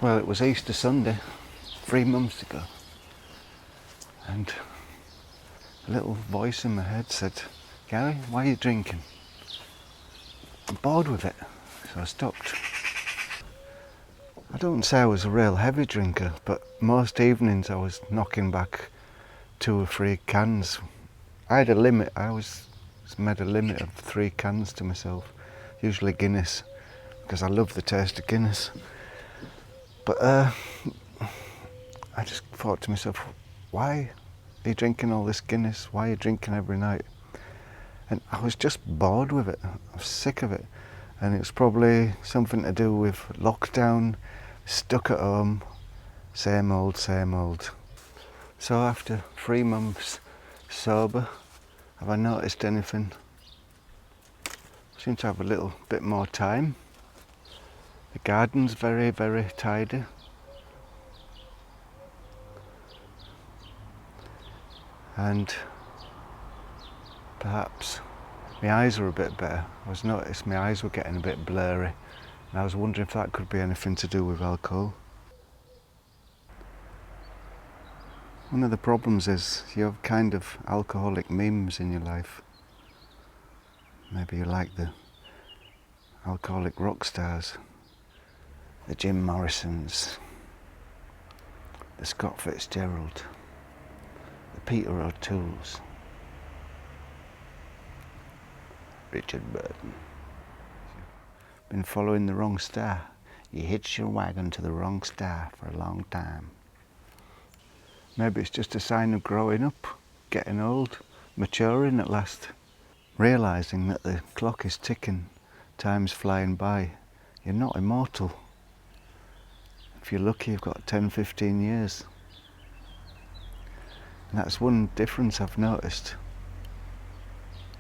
Well, it was Easter Sunday, 3 months ago, and a little voice in my head said, "Gary, why are you drinking?" I'm bored with it, so I stopped. I don't say I was a real heavy drinker, but most evenings I was knocking back 2 or 3 cans. I had a limit. I always made a limit of 3 cans to myself, usually Guinness, because I love the taste of Guinness. But I just thought to myself, why are you drinking all this Guinness? Why are you drinking every night? And I was just bored with it. I was sick of it. And it was probably something to do with lockdown, stuck at home, same old, same old. So after 3 months sober, have I noticed anything? I seem to have a little bit more time. The garden's very, very tidy. And perhaps my eyes are a bit better. I was noticed my eyes were getting a bit blurry, and I was wondering if that could be anything to do with alcohol. One of the problems is you have kind of alcoholic memes in your life. Maybe you like the alcoholic rock stars, the Jim Morrisons, the Scott Fitzgerald, the Peter O'Tooles, Richard Burton. Been following the wrong star. You hitch your wagon to the wrong star for a long time. Maybe it's just a sign of growing up, getting old, maturing at last, realising that the clock is ticking, time's flying by. You're not immortal. If you're lucky, you've got 10, 15 years. And that's one difference I've noticed.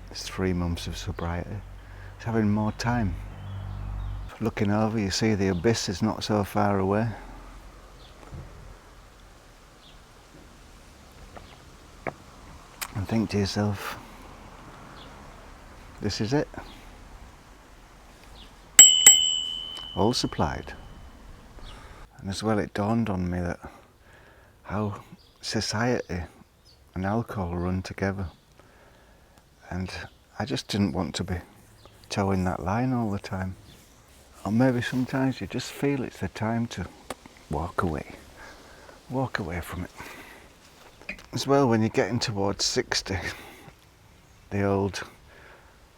It's 3 months of sobriety. It's having more time. Looking over, you see the abyss is not so far away. And think to yourself, this is it. All supplied. And as well, it dawned on me that how society and alcohol run together. And I just didn't want to be towing that line all the time. Or maybe sometimes you just feel it's the time to walk away from it. As well, when you're getting towards 60, the old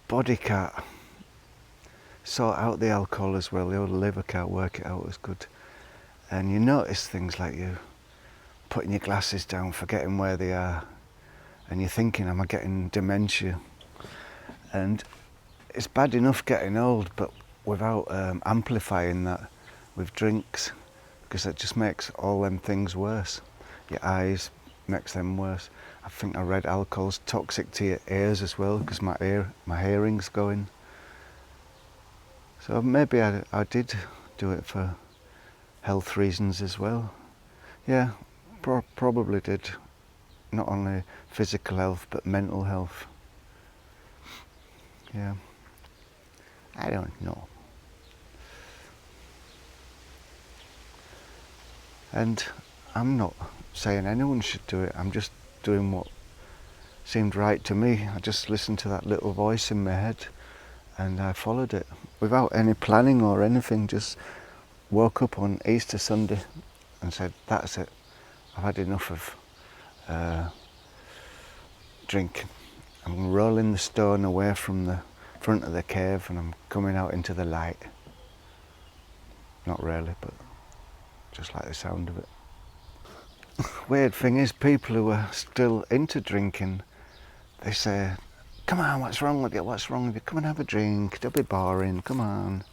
body can't sort out the alcohol as well, the old liver can't work it out as good. And you notice things like you putting your glasses down, forgetting where they are, and you're thinking, am I getting dementia? And it's bad enough getting old, but without amplifying that with drinks, because it just makes all them things worse. Your eyes makes them worse. I think I read alcohol's toxic to your ears as well, because my hearing's going. So maybe I did do it for health reasons as well. Yeah, probably did. Not only physical health, but mental health. Yeah. I don't know. And I'm not saying anyone should do it. I'm just doing what seemed right to me. I just listened to that little voice in my head and I followed it without any planning or anything. Just woke up on Easter Sunday and said, that's it. I've had enough of drinking. I'm rolling the stone away from the front of the cave and I'm coming out into the light. Not really, but just like the sound of it. Weird thing is, people who are still into drinking, they say, come on, what's wrong with you? What's wrong with you? Come and have a drink, don't be boring, come on.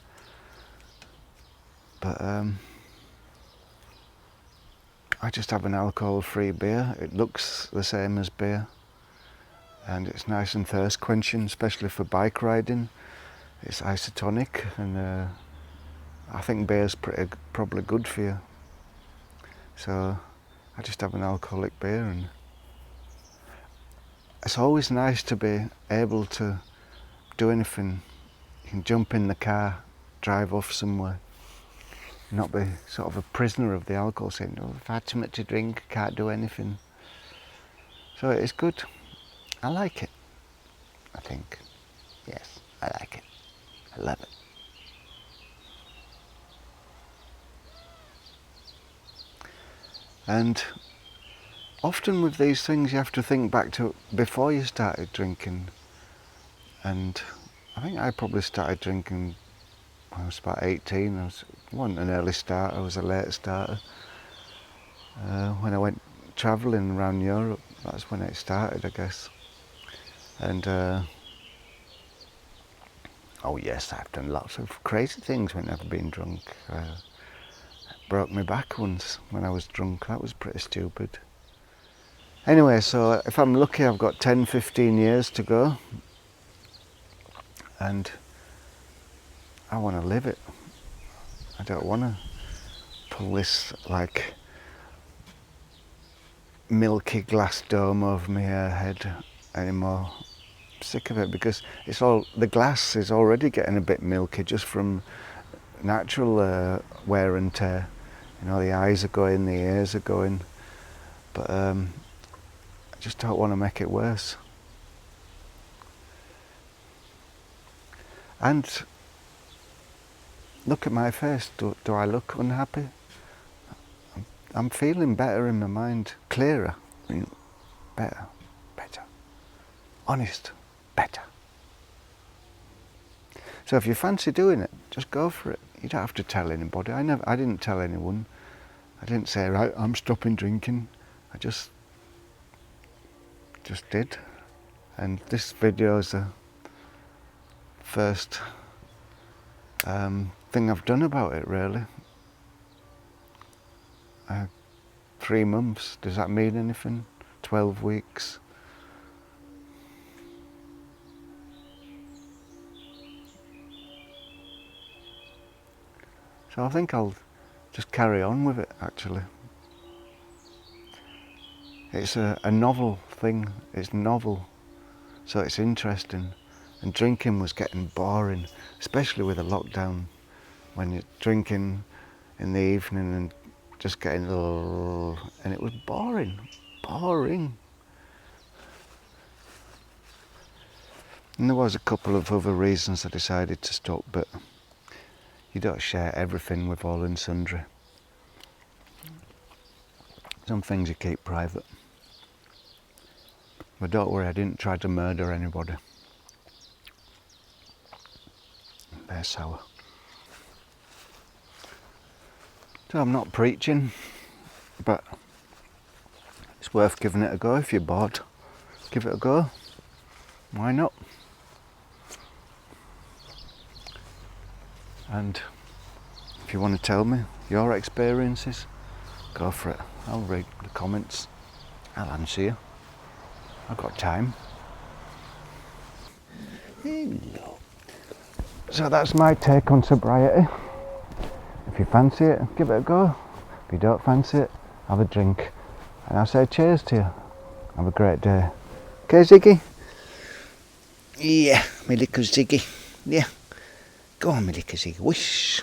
But I just have an alcohol-free beer. It looks the same as beer. And it's nice and thirst quenching, especially for bike riding. It's isotonic, and I think beer's probably good for you. So I just have an alcoholic beer, and it's always nice to be able to do anything. You can jump in the car, drive off somewhere. not be sort of a prisoner of the alcohol, saying, oh, I've had too much to drink, can't do anything. So it's good. I like it, I think. Yes, I like it. I love it. And often with these things you have to think back to before you started drinking. And I think I probably started drinking when I was about 18. I wasn't an early starter, I was a late starter. When I went travelling around Europe, that's when it started, I guess. And oh yes, I've done lots of crazy things when I've been drunk. Broke my back once when I was drunk. That was pretty stupid. Anyway, so if I'm lucky, I've got 10-15 years to go, and I want to live it. I don't want to pull this like milky glass dome over my head anymore. I'm sick of it, because the glass is already getting a bit milky just from natural wear and tear. You know, the eyes are going, the ears are going, but I just don't want to make it worse. And look at my face. Do I look unhappy? I'm feeling better in my mind, clearer, better, honest, better. So if you fancy doing it, just go for it. You don't have to tell anybody. I didn't tell anyone. I didn't say, right, I'm stopping drinking. I just did. And this video is the first thing I've done about it, really. 3 months, does that mean anything? 12 weeks. So I think I'll just carry on with it, actually. It's a novel thing, it's novel, so it's interesting. And drinking was getting boring, especially with the lockdown, when you're drinking in the evening and just getting and it was boring. And there was a couple of other reasons I decided to stop, but you don't share everything with all and sundry. Some things you keep private. But don't worry, I didn't try to murder anybody. They're sour. So I'm not preaching, but it's worth giving it a go. If you're bored, give it a go. Why not? And if you want to tell me your experiences, go for it. I'll read the comments. I'll answer you. I've got time. Hello. So that's my take on sobriety. If you fancy it, give it a go. If you don't fancy it, have a drink. And I'll say cheers to you. Have a great day. Okay, Ziggy? Yeah, my little Ziggy. Yeah. Go on, my little Ziggy. Whoosh.